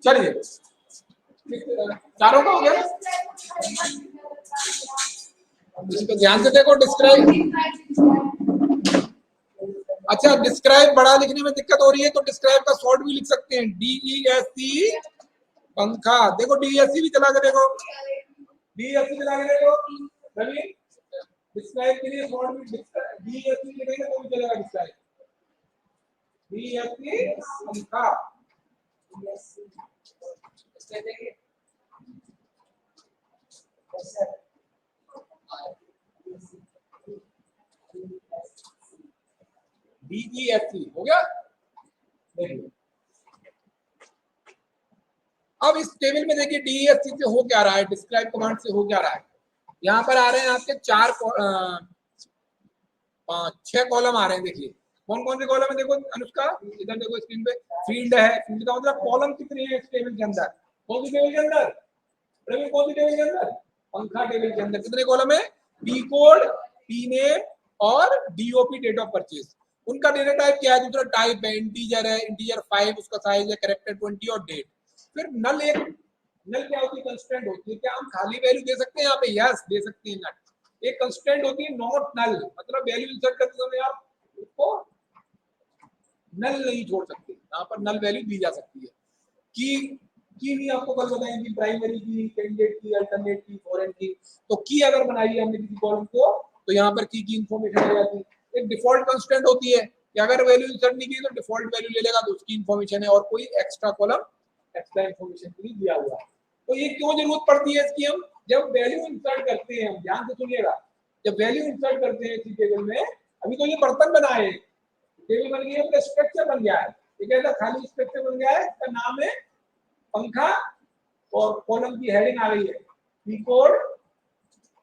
Speaker 1: चलिए, चारों का हो गया। इस पे ध्यान से देखो, डिस्क्राइब। अच्छा, डिस्क्राइब बड़ा लिखने में दिक्कत हो रही है तो डिस्क्राइब का शॉर्ट भी लिख सकते हैं, DESC पंखा। देखो DESC भी चला के देखो, DESC चला के देखो रवि। डिस्क्राइब के लिए शॉर्ट भी DESC लिखेंगे तो भी चलेगा। डिस्क्राइब DESC पंखा। DESC हो गया। देखिए अब इस टेबल में देखिए DESC से हो क्या रहा है, डिस्क्राइब कमांड से हो क्या रहा है। यहाँ पर आ रहे हैं आपके 6 कॉलम आ रहे हैं। देखिए कौन कौन से कॉलम है, देखो अनुष्का इधर देखो स्क्रीन पे। फील्ड है, फील्ड का मतलब कॉलम कितने हैं इस टेबल के अंदर? कौन सी टेबल के अंदर? कौन सी टेबल के अंदर? पंखा टेबल के अंदर कितने कॉलम है? पी कोड, पी नेम और DOP डेट ऑफ परचेज। उनका डेटा टाइप क्या है? दूसरा टाइप है, इंटीजर है, इंटीजर 5 उसका साइज है, कैरेक्टर 20 और डेट। फिर नल एक, नल क्या होती है? कंस्टेंट होती है। क्या हम खाली वैल्यू दे सकते हैं यहाँ पे? यस दे सकते हैं। नल एक कंस्टेंट होती है, नॉट नल, मतलब वैल्यू इंसर्ट करते समय आप उसको नल नहीं छोड़ सकते, यहाँ पर नल वैल्यू दी जा सकती है। की भी आपको कल बताएंगे, प्राइमरी की, कैंडिडेट की, अल्टरनेट की, फॉरेन की। तो की अगर बनाई है हमने किसी कॉलम को तो यहाँ पर की इंफॉर्मेशन आ जाती है। एक डिफॉल्ट कंस्टेंट होती है कि अगर वैल्यू इंसर्ट नहीं की तो डिफॉल्ट वैल्यू ले लेगा, तो उसकी इंफॉर्मेशन है, और कोई एक्स्ट्रा कॉलम एक्स्ट्रा इंफॉर्मेशन के लिए दिया हुआ है। तो ये क्यों जरूरत पड़ती है इसकी? हम जब वैल्यू इंसर्ट करते हैं, ध्यान से सुनिएगा, जब वैल्यू इंसर्ट करते हैं इसी टेबल में, अभी तो ये बर्तन बनाए, टेबल बन गई है, स्ट्रक्चर बन गया है, ये कहता खाली स्ट्रक्चर बन गया है, इसका नाम है पंखा, और कॉलम की हेडिंग आ गई है पी कोड,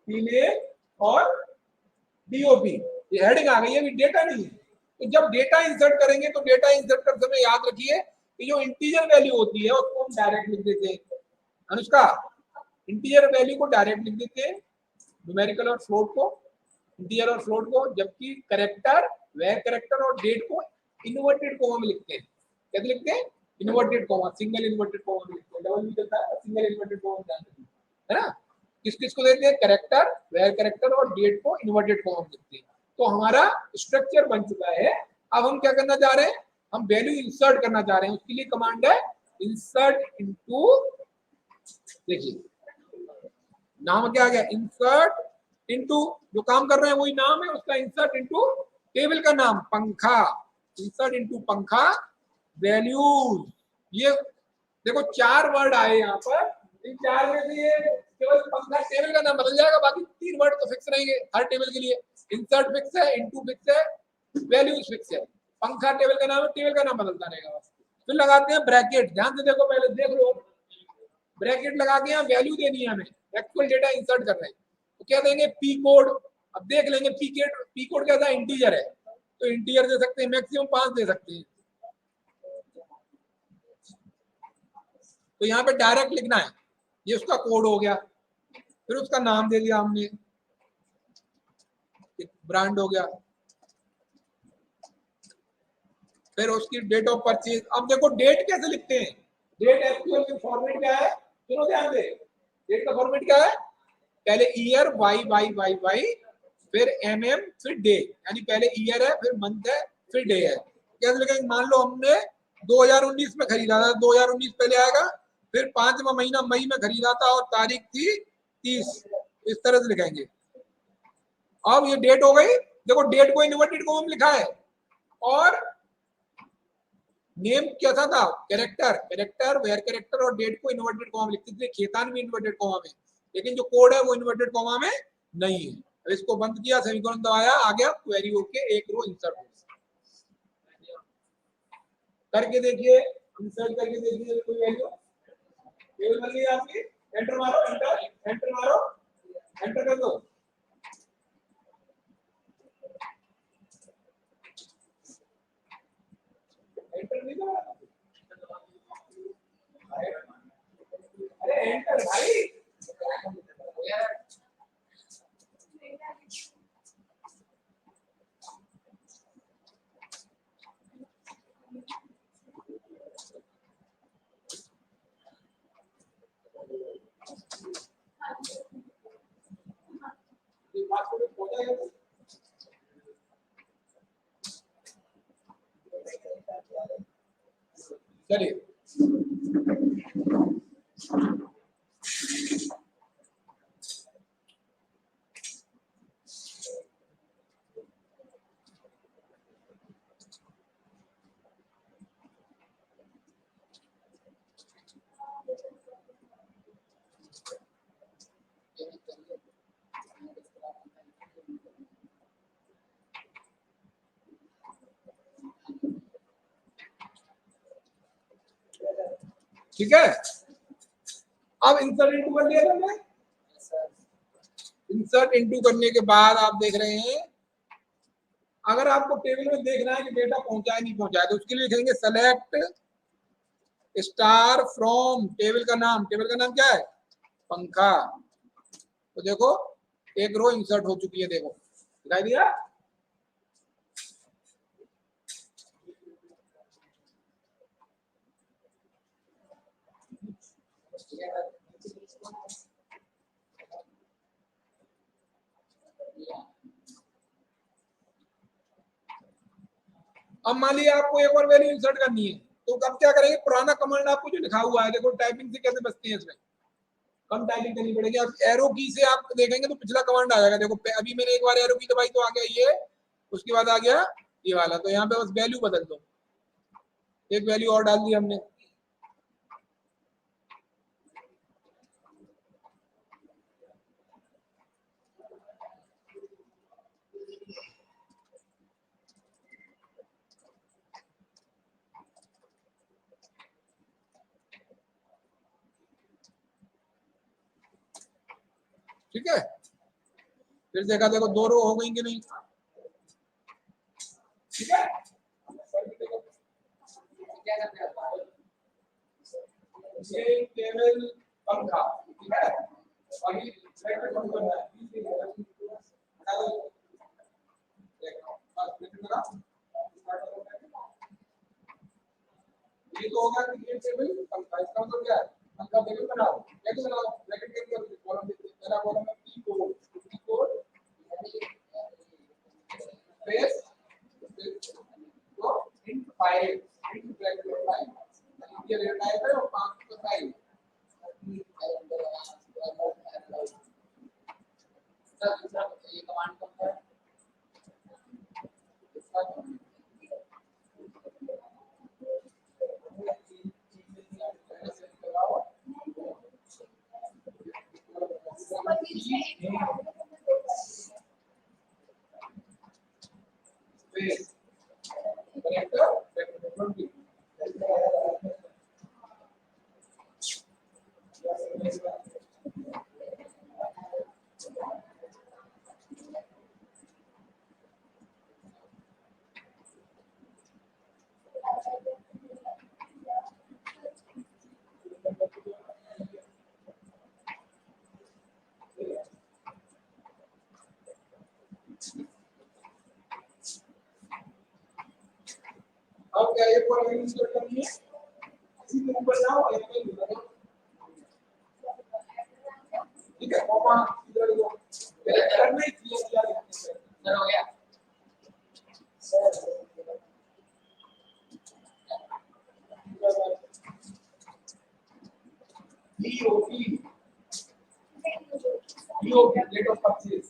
Speaker 1: पी नेम और DOP। ये हेडिंग आ गई है, अभी डेटा नहीं है। तो जब डेटा इंसर्ट करेंगे तो डेटा इंसर्ट करते समय याद रखिए कि जो इंटीजर वैल्यू होती है उसको हम डायरेक्ट लिख देते हैं। अनुष्का, इंटीजर वैल्यू को डायरेक्ट लिख देते हैं, न्यूमेरिकल और फ्लोट को, इंटीजर और फ्लोट को, जबकि कैरेक्टर, वेर कैरेक्टर और डेट को इन्वर्टेड कोमा में लिखते हैं। कैसे लिखते हैं? Inverted coma, single inverted coma में लिखते हैं। डबल भी चलता है, सिंगल इन्वर्टेड कोमा है ना। किस किस को देते हैं? कैरेक्टर, वेर कैरेक्टर और डेट को इन्वर्टेड कोमा में लिखते हैं। तो हमारा स्ट्रक्चर बन चुका है। अब हम क्या करना चाह रहे हैं? हम वैल्यू इंसर्ट करना चाह रहे हैं। उसके लिए कमांड है इंसर्ट इनटू, देखिए नाम क्या आ गया? इंसर्ट इनटू, जो काम कर रहे हैं वही नाम है उसका, इंसर्ट इनटू टेबल का नाम पंखा, इंसर्ट इनटू पंखा वैल्यूज, ये देखो 4 वर्ड आए यहाँ पर, इन 4 में से ये केवल पंखा टेबल का नाम बदल जाएगा, बाकी 3 वर्ड तो फिक्स रहेंगे हर टेबल के लिए। इंसर्ट फिक्स है, इनटू फिक्स है, वैल्यूज फिक्स है। पंखा टेबल का नाम है, टेबल का नाम बदलता रहेगा बस। फिर लगाते हैं ब्रैकेट, ध्यान से देखो, पहले देख लो, ब्रैकेट लगा के यहाँ वैल्यू देनी है हमें, एक्चुअल डेटा इंसर्ट कर रहे हैं, तो क्या देंगे पी कोड। अब देख लेंगे पी कोड कैसा इंटीजर है, तो इंटीजर दे सकते हैं, मैक्सिमम 5 दे सकते हैं। तो यहाँ पे डायरेक्ट लिखना है, ये उसका कोड हो गया। फिर उसका नाम दे दिया हमने, ब्रांड हो गया। फिर उसकी डेट ऑफ परचेज। अब देखो डेट कैसे लिखते हैं, डेट एक्चुअल की फॉर्मेट क्या है, सुनो ध्यान दे, डेट का फॉर्मेट क्या है, पहले year Y Y Y Y, फिर एमएम, फिर डे, यानी पहले ईयर है, फिर मंथ है, फिर डे है। कैसे लिखेंगे, मान लो हमने 2019 में खरीदा था, 2019 पहले आएगा, फिर 5वां महीना मई में खरीदा था और तारीख थी 30, इस तरह से लिखेंगे। अब ये डेट हो गई, देखो डेट को इन्वर्टेड कॉमा में लिखा है, और नेम कैसा था, कैरेक्टर, कैरेक्टर वेयर कैरेक्टर, और डेट को इन्वर्टेड कॉमा में लिखते थे, खेतान भी इन्वर्टेड कॉमा में, लेकिन जो कोड है वो इन्वर्टेड कॉमा में नहीं है। अब इसको बंद किया, सेमीकोलन दबाया, आ गया क्वेरी होके एक रो इंसर्ट हो। करके देखिए, इंसर्ट करके देखिए, कोई वैल्यू टेबल बन गई आपकी, एंटर मारो, एंटर एंटर मारो, एंटर कर दो। एंटर नहीं करा, अरे एंटर भाई, चलिए ठीक है। अब इंसर्ट इनटू कर लिया हमने, इंसर्ट इनटू करने के बाद आप देख रहे हैं, अगर आपको टेबल में देखना है कि डेटा पहुंचा है नहीं पहुंचा है, तो उसके लिए लिखेंगे सेलेक्ट स्टार फ्रॉम टेबल का नाम, टेबल का नाम क्या है, पंखा। तो देखो एक रो इंसर्ट हो चुकी है, देखो दिखाई दिया। अब मान लीजिए आपको एक और वैल्यू इंसर्ट करनी है, तो अब क्या करेंगे, पुराना कमांड आपको जो लिखा हुआ है, देखो टाइपिंग से कैसे बचते हैं, इसमें कम टाइपिंग करनी पड़ेगी। अब एरो की से आप देखेंगे तो पिछला कमांड आ जाएगा, देखो अभी मैंने एक बार एरो की दबाई तो आ गया ये, उसके बाद आ गया ये वाला, तो यहाँ पे बस वैल्यू बदल दो, एक वैल्यू और डाल दी हमने। ठीक है, फिर देखा, देखो 2 रो हो गई कि नहीं, ठीक है। ये टेबल पंखा, ठीक है, अभी ब्रैकेट बंद करना है, ये तो होगा कि ये टेबल पंखा, इसका मतलब क्या है, पंखा टेबल बनाओ, कैसे बनाओ, ब्रैकेट के अंदर कॉलम देते हैं, पहला कॉलम है P code, P code space तो int 5, int ब्रैकेट में 5, ये रेट टाइप है और 5 का साइज, ये कमांड कौन है, इसका अब क्या ये पूरा इंस्टॉल करनी है, इसी के ऊपर जाओ, ठीक है, कॉमा इधर दो, करना ही किया सर, हो गया DOP date of purchase,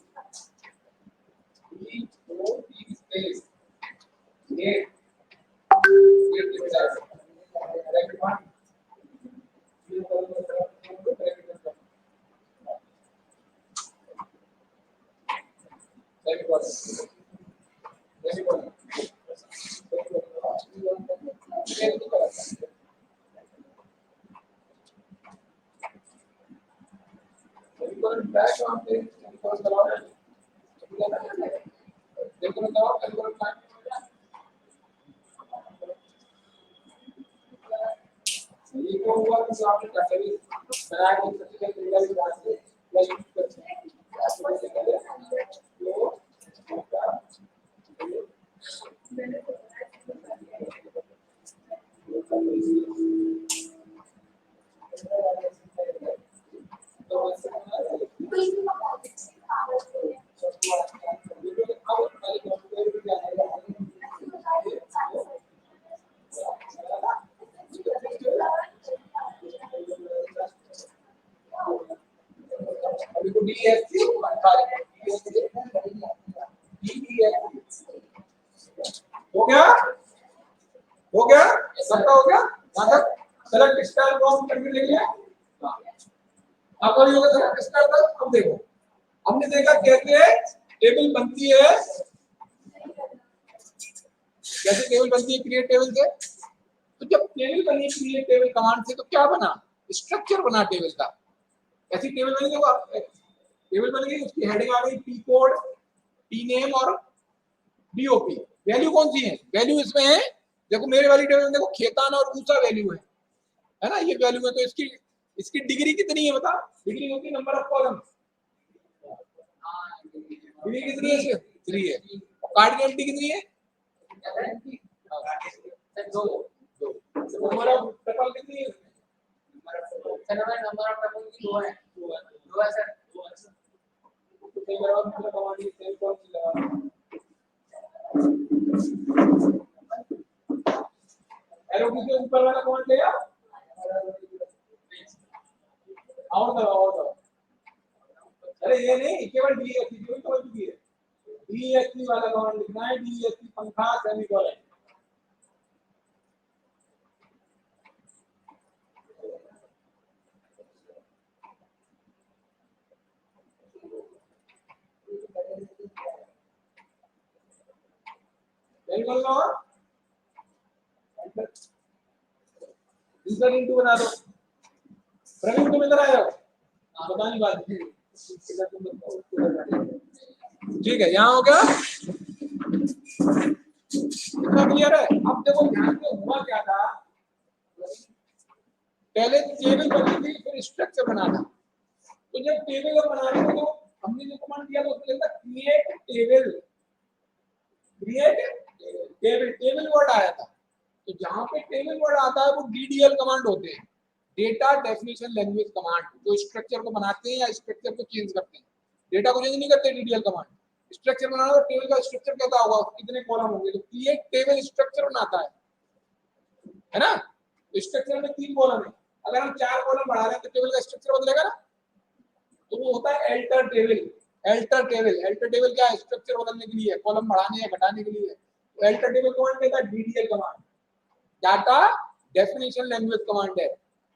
Speaker 1: DOP space date bracket 1 हो गया, हो गया, सबका हो गया, यहाँ तक सेलेक्ट स्टाइल फॉर्म करके लिख लिया। अब और होगा सेलेक्ट स्टाइल का, अब देखो हमने देखा कैसे टेबल बनती है, कैसे टेबल बनती है क्रिएट टेबल से। तो जब टेबल बनी क्रिएट टेबल कमांड से तो क्या बना, स्ट्रक्चर बना टेबल का। ऐसी टेबल बनी, देखो टेबल बन गई, उसकी हेडिंग आ गई पी कोड, टी नेम और डीओपी। वैल्यू कौन सी है, वैल्यू इसमें है, देखो मेरे वाली टेबल में देखो खेतान और ऊंचा वैल्यू है ना, ये वैल्यू है। तो इसकी डिग्री कितनी है बता, डिग्री होती है नंबर ऑफ कॉलम, डिग्री कितनी है, 3 है। कार्डिनलिटी कितनी है, दो, नंबर ऑफ टपल कितनी है, नंबर ऑफ टपल की 2 है, 2 है सर, 2 है सर। तो सही बराबर मतलब कमांड सेम कौन सी लगा, एरो के ऊपर वाला कमांड लेगा, और दो, अरे ये नहीं, केवल डीएससी जो ही कमांड की है, डीएससी वाला कमांड लिखना है, डीएससी पंखा सेमीकोलन। बिल्कुल ना, इंसर्ट इनटू बना दो। प्रवीण तुम इधर आ जाओ, बतानी बात ठीक है, यहाँ हो गया, इतना क्लियर है। अब देखो ध्यान से हुआ क्या था, पहले टेबल बनी थी, फिर स्ट्रक्चर बनाना। तो जब टेबल बनाने को तो हमने जो कमांड दिया था उसमें लिखा create table, create table, table word आया था। तो जहां पे टेबल वर्ड आता है वो डीडीएल कमांड होते हैं, डेटा डेफिनेशन लैंग्वेज कमांड, जो स्ट्रक्चर को बनाते हैं या स्ट्रक्चर को चेंज करते हैं। डेटा को चेंज नहीं करते डीडीएल कमांड, स्ट्रक्चर बनाना तो टेबल का स्ट्रक्चर कैसा होगा, कितने कॉलम होंगे, तो क्रिएट टेबल स्ट्रक्चर बनाता है ना। तो स्ट्रक्चर में 3 कॉलम है, अगर हम 4 कॉलम बढ़ा रहे हैं तो टेबल का स्ट्रक्चर बदलेगा ना, तो वो होता है alter table. Alter table, alter table क्या है, स्ट्रक्चर बदलने के लिए, कॉलम बढ़ाने या घटाने के लिए। तो एल्टर टेबल कमांड कहता है DDL command, data definition language command है।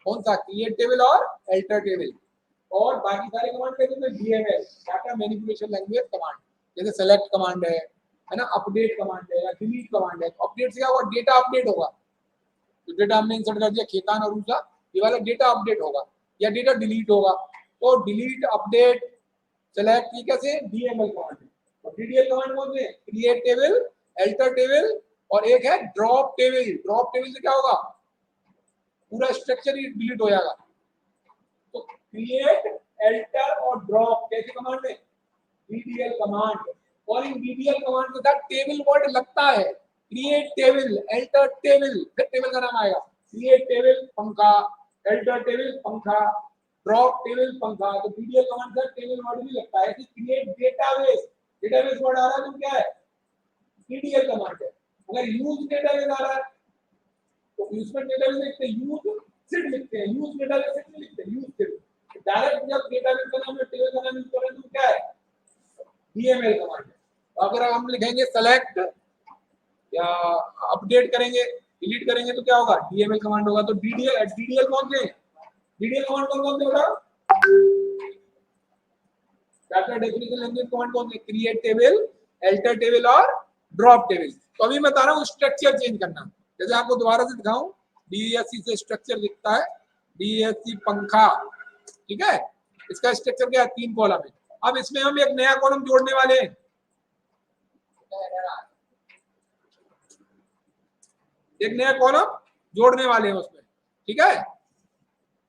Speaker 1: कौन सा, क्रिएट टेबल और एल्टर टेबल। और बाकी सारे कमांड कहते हैं DML, data manipulation language command, जैसे सेलेक्ट कमांड है ना, अपडेट कमांड है या डिलीट कमांड है। तो अपडेट से क्या होगा, डेटा अपडेट होगा, तो डेटा हमने इंसर्ट कर दिया खेतान और ऊषा, ये वाला डेटा अपडेट होगा या डेटा डिलीट होगा। तो डिलीट, अपडेट, सेलेक्ट, ये कैसे डीएमएल कमांड है। और डीडीएल कमांड कौन से, क्रिएट टेबल, अल्टर टेबल, और एक है ड्रॉप टेबल। ड्रॉप टेबल से क्या होगा, पूरा स्ट्रक्चर ही डिलीट हो जाएगा। तो क्रिएट, अल्टर और ड्रॉप कैसे कमांड है, डीडीएल कमांड। और इन डीडीएल कमांड के साथ टेबल वर्ड लगता है, क्रिएट टेबल, अल्टर टेबल, फिर टेबल का नाम आएगा, क्रिएट टेबल पंखा, अल्टर टेबल पंखा, ड्रॉप टेबल पंखा। तो डीडीएल कमांड से टेबल वर्ड भी लगता है। क्रिएट डेटाबेस, डेटाबेस वर्ड आ रहा है तो क्या है, डीडीएल कमांड है। अगर यूज डेटाबेस आ रहा है तो यूजमेंट डेटाबेस लिखते हैं, यूज सिट लिखते हैं, यूज डेटाबेस सिट नहीं लिखते, यूज सिट। डायरेक्ट जब डेटाबेस का नाम है, टेबल का नाम यूज करें तो क्या है, डीएमएल कमांड है। अगर हम लिखेंगे सेलेक्ट या अपडेट करेंगे, डिलीट करेंगे तो क्या होगा, डीएमएल कमांड होगा। तो डीडीएल, डीडीएल कौन से, डीडीएल कमांड कौन से होगा, डाटा डेफिनेशन लैंग्वेज कमांड कौन से, क्रिएट टेबल, अल्टर टेबल और ड्रॉप टेबल। तो अभी मैं बता रहा हूँ स्ट्रक्चर चेंज करना। जैसे आपको दोबारा से दिखाऊं, डीएससी से स्ट्रक्चर दिखता है, डीएससी पंखा, ठीक है। इसका स्ट्रक्चर क्या है, 3 कॉलम है। अब इसमें हम एक नया कॉलम जोड़ने वाले हैं, एक नया कॉलम जोड़ने वाले हैं उसमें, ठीक है।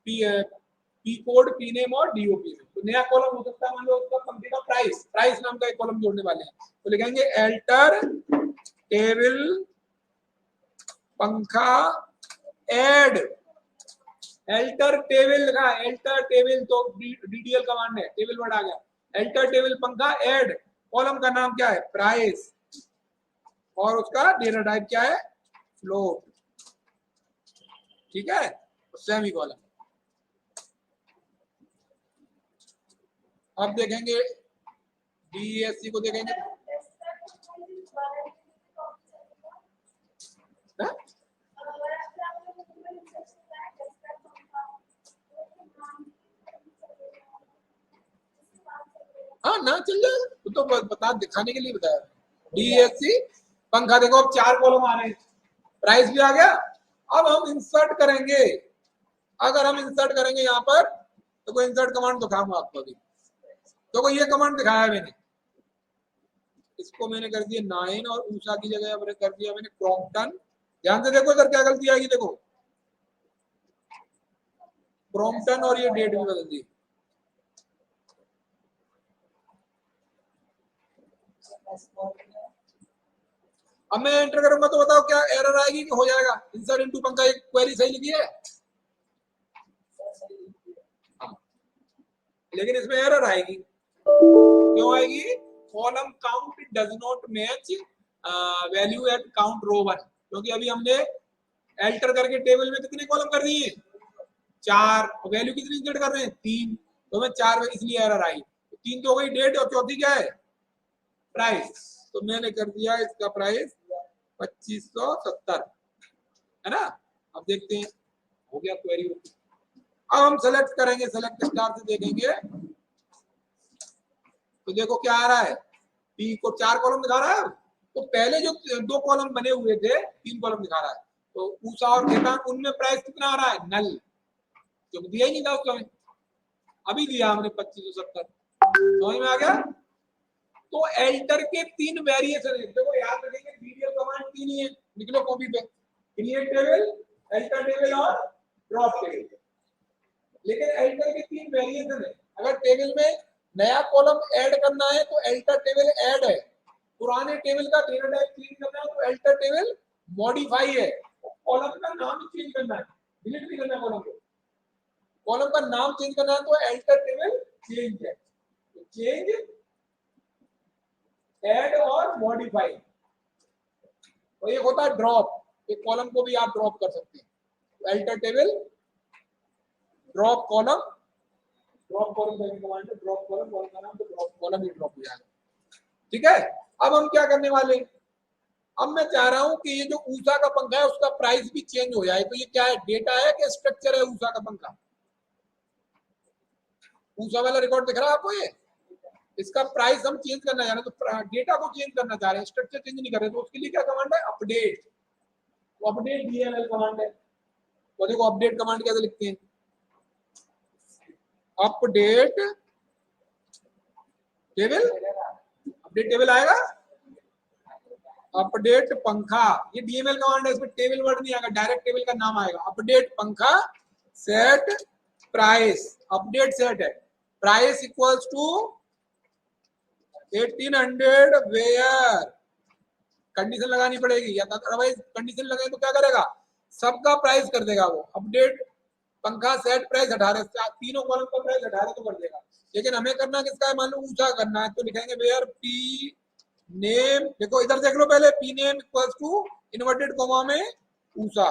Speaker 1: पी कोड, पी नेम और डीओपी में। तो नया कॉलम हो सकता है, मान लो उसका पंखे का प्राइस, प्राइस नाम का एक कॉलम जोड़ने वाले हैं। तो लिखेंगे अल्टर टेबल पंखा ऐड, अल्टर टेबल लिखा, अल्टर टेबल तो डीडीएल कमांड है, टेबल वर्ड आ गया, अल्टर टेबल पंखा ऐड, कॉलम का नाम क्या है, प्राइस, और उसका डेटा टाइप क्या है, फ्लोट, ठीक है, सेमी कॉलम। अब देखेंगे डीएससी को देखेंगे, है? हाँ ना चल जाएगा, तो बता, दिखाने के लिए बताया। डीएससी पंखा, देखो अब 4 कॉलम आ रहे हैं, प्राइस भी आ गया। अब हम इंसर्ट करेंगे, अगर हम इंसर्ट करेंगे यहाँ पर, तो कोई इंसर्ट कमांड दिखाऊंगा आपको अभी। तो कोई ये कमांड दिखाया मैंने, इसको मैंने कर दिया 9 और ऊषा की जगह मैंने कर दिया मैंने क्रॉम्पटन। ध्यान से देखो इधर क्या गलती आएगी, देखो क्रॉम्पटन और ये डेट भी बदल दी। अब मैं एंटर करूंगा तो बताओ क्या एरर आएगी कि हो जाएगा, इंसर्ट इनटू पंखा, एक क्वेरी सही लिखी है, हाँ। लेकिन इसमें एरर आएगी, क्यों आएगी, column count does not match value at count row 1, क्योंकि अभी हमने एल्टर करके टेबल में कितने कॉलम कर दिए, 4, वैल्यू कितनी इंसर्ट कर रहे हैं, 3, तो मैं 4 में इसलिए एरर आई। 3 तो हो गई डेट और चौथी क्या है, प्राइस। तो मैंने कर दिया इसका प्राइस 2570, है ना। अब देखते हैं हो गया क्वेरी। अब हम सेलेक्ट करेंगे, सेलेक्ट स्टार से देखेंगे तो देखो क्या आ रहा है, पी को 4 कॉलम दिखा रहा है। तो पहले जो 2 कॉलम बने हुए थे 3 कॉलम दिखा रहा है। तो ऊषा और खेतान, उनमें प्राइस कितना आ रहा है, नल, क्योंकि दिया ही नहीं था उसका, अभी दिया हमने 2570, समझ में आ गया। तो एल्टर के 3 वेरिएशन है, देखो याद रखेंगे डीडीएल कमांड 3 ही है, लिख लो कॉपी पे, क्रिएट टेबल, एल्टर टेबल और ड्रॉप टेबल। लेकिन एल्टर के 3 वेरिएशन है, अगर टेबल में नया कॉलम ऐड करना है तो एल्टर टेबल ऐड है, पुराने टेबल का डेटा टाइप चेंज करना है तो एल्टर टेबल मॉडिफाई है, कॉलम का नाम चेंज करना है, डिलीट नहीं करना कॉलम को, कॉलम का नाम चेंज करना है तो एल्टर टेबल चेंज है, तो चेंज, ऐड और मॉडिफाई। और एक होता है ड्रॉप, एक कॉलम को भी आप ड्रॉप कर सकते हैं, alter table drop column, drop column का कमांड है, ड्रॉप कॉलम, कॉलम का नाम तो ड्रॉप कॉलम ही ड्रॉप हो जाएगा, ठीक है। अब हम क्या करने वाले, अब मैं चाह रहा हूं कि ये जो ऊषा का पंखा है उसका प्राइस भी चेंज हो जाए। तो ये क्या है, डेटा है कि स्ट्रक्चर है ऊषा का पंखा, ऊषा वाला रिकॉर्ड दिख रहा है आपको? ये इसका प्राइस हम चेंज करना चाह रहे हैं, तो डेटा को चेंज करना चाह रहे हैं, स्ट्रक्चर चेंज नहीं कर रहे, तो उसके लिए क्या कमांड है? अपडेट। तो अपडेट डीएमएल कमांड है। तो देखो अपडेट कमांड कैसे लिखते हैं? अपडेट टेबल, अपडेट टेबल आएगा, अपडेट पंखा, ये डीएमएल कमांड है, इसमें टेबल वर्ड नहीं आएगा, डायरेक्ट टेबल का नाम आएगा। अपडेट पंखा सेट प्राइस, अपडेट सेट है, price equals to 1800 where, condition लगानी पड़ेगी, या अदरवाइज कंडीशन लगे तो क्या करेगा? सबका प्राइस कर देगा वो। अपडेट पंखा सेट प्राइस 18, तीनों कॉलम का प्राइस 18 तो कर देगा, लेकिन हमें करना किसका है? मान लो ऊंचा करना है, तो लिखेंगे वेयर पी नेम, देखो इधर देख लो पहले, P name equals to inverted comma में ऊषा,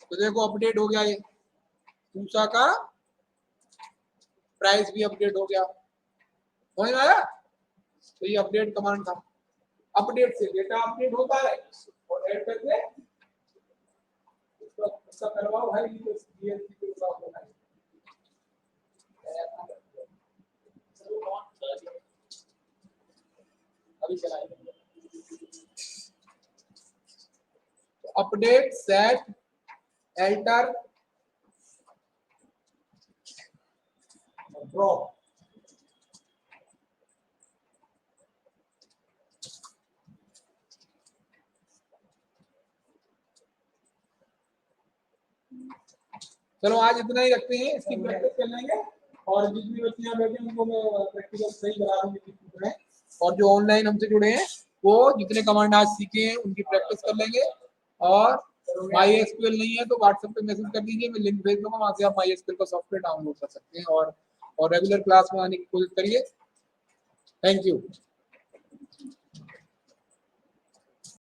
Speaker 1: तो देखो अपडेट हो गया, ये ऊषा का प्राइस भी अपडेट हो गया, समझ में आया? तो ये अपडेट कमांड था। अपडेट से डेटा अपडेट होता है और ऐड करके उसका करवाओ भाई, ये डीएसपी के साथ होना है। अभी चलाएंगे अपडेट सेट एल्टर ड्रॉप, चलो आज इतना ही रखते हैं, इसकी प्रैक्टिस कर लेंगे, और जितनी बच्चियां बैठे उनको मैं प्रैक्टिकल सही करा दूंगी, और जो ऑनलाइन हमसे जुड़े हैं वो जितने कमांड आज सीखे हैं उनकी प्रैक्टिस कर लेंगे। और माई एसक्यूएल नहीं है तो व्हाट्सएप पे मैसेज कर दीजिए, मैं लिंक भेज दूंगा, वहां से आप माई एसक्यूएल का सॉफ्टवेयर डाउनलोड कर सकते हैं, और रेगुलर क्लास में आने की कोशिश करिए। Thank you.